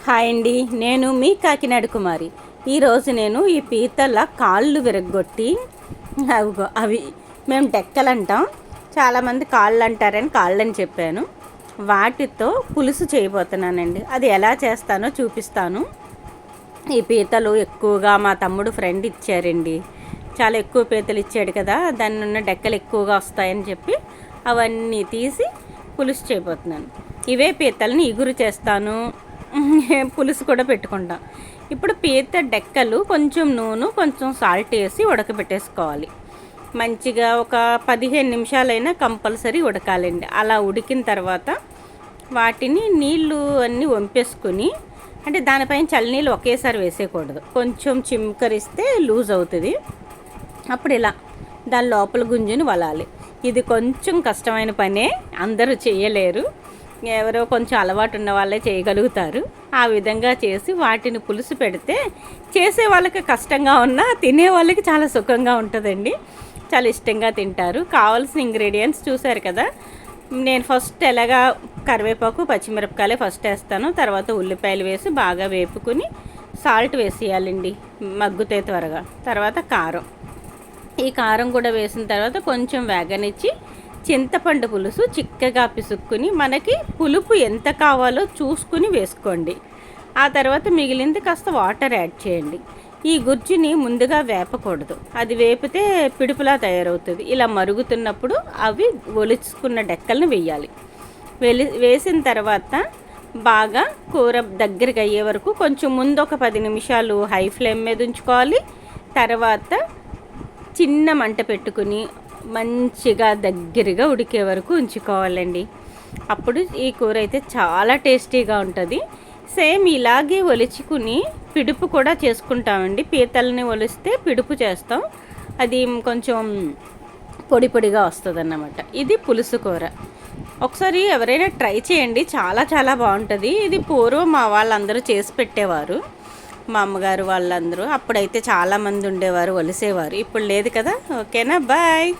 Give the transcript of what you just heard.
Hi అండి, నేను మీ కాకినాడ కుమారి. ఈరోజు నేను ఈ పీతల కాళ్ళు విరగ్గొట్టి అవి మేము డెక్కలు అంటాం, చాలామంది కాళ్ళు అంటారని కాళ్ళని చెప్పాను. వాటితో పులుసు చేయబోతున్నానండి. అది ఎలా చేస్తానో చూపిస్తాను. ఈ పీతలు ఎక్కువగా మా తమ్ముడు ఫ్రెండ్ ఇచ్చారండి. చాలా ఎక్కువ పీతలు ఇచ్చాడు కదా, దాన్ని ఉన్న డెక్కలు ఎక్కువగా వస్తాయని చెప్పి అవన్నీ తీసి పులుసు చేయబోతున్నాను. ఇవే పీతల్ని ఇగురు చేస్తాను, పులుసు కూడా పెట్టుకుంటాం. ఇప్పుడు పీత డెక్కలు కొంచెం నూనె కొంచెం సాల్ట్ వేసి ఉడకబెట్టేసుకోవాలి. మంచిగా ఒక 15 నిమిషాలైనా కంపల్సరీ ఉడకాలండి. అలా ఉడికిన తర్వాత వాటిని నీళ్ళు అన్నీ వంపేసుకుని, అంటే దానిపైన చల్లనీళ్ళు ఒకేసారి వేసేయకూడదు, కొంచెం చిమ్కరిస్తే లూజ్ అవుతుంది. అప్పుడు ఇలా దాని లోపల గుంజుని వలాలి. ఇది కొంచెం కష్టమైన పనే, అందరూ చేయలేరు, ఎవరో కొంచెం అలవాటు ఉన్న వాళ్ళే చేయగలుగుతారు. ఆ విధంగా చేసి వాటిని పులుసు పెడితే చేసే వాళ్ళకి కష్టంగా ఉన్నా తినే వాళ్ళకి చాలా సుఖంగా ఉంటుందండి. చాలా ఇష్టంగా తింటారు. కావాల్సిన ఇంగ్రీడియంట్స్ చూసారు కదా. నేను ఫస్ట్ ఎలాగా కరివేపాకు పచ్చిమిరపకాయలే ఫస్ట్ వేస్తాను, తర్వాత ఉల్లిపాయలు వేసి బాగా వేపుకుని సాల్ట్ వేసేయాలండి, మగ్గుతే త్వరగా. తర్వాత కారం, ఈ కారం కూడా వేసిన తర్వాత కొంచెం వేగనిచ్చి చింతపండు పులుసు చిక్కగా పిసుక్కుని మనకి పులుపు ఎంత కావాలో చూసుకుని వేసుకోండి. ఆ తర్వాత మిగిలింది కాస్త వాటర్ యాడ్ చేయండి. ఈ గుజ్జుని ముందుగా వేపకూడదు, అది వేపితే పిడుపులా తయారవుతుంది. ఇలా మరుగుతున్నప్పుడు అవి ఒలుచుకున్న డెక్కల్ని వేయాలి. వేసిన తర్వాత బాగా కూర దగ్గరికి అయ్యే వరకు కొంచెం ముందు ఒక 10 నిమిషాలు హై ఫ్లేమ్ మీద ఉంచుకోవాలి. తర్వాత చిన్న మంట పెట్టుకుని మంచిగా దగ్గరగా ఉడికే వరకు ఉంచుకోవాలండి. అప్పుడు ఈ కూర అయితే చాలా టేస్టీగా ఉంటుంది. సేమ్ ఇలాగే ఒలుచుకుని పిడుపు కూడా చేసుకుంటామండి. పీతల్ని ఒలిస్తే పిడుపు చేస్తాం, అది కొంచెం పొడి పొడిగా వస్తుంది అన్నమాట. ఇది పులుసు కూర. ఒకసారి ఎవరైనా ట్రై చేయండి, చాలా చాలా బాగుంటుంది. ఇది పూర్వం మా వాళ్ళందరూ చేసి పెట్టేవారు, మా అమ్మగారు వాళ్ళందరూ. అప్పుడైతే చాలామంది ఉండేవారు, ఒలిసేవారు. ఇప్పుడు లేదు కదా. ఓకేనా, బాయ్.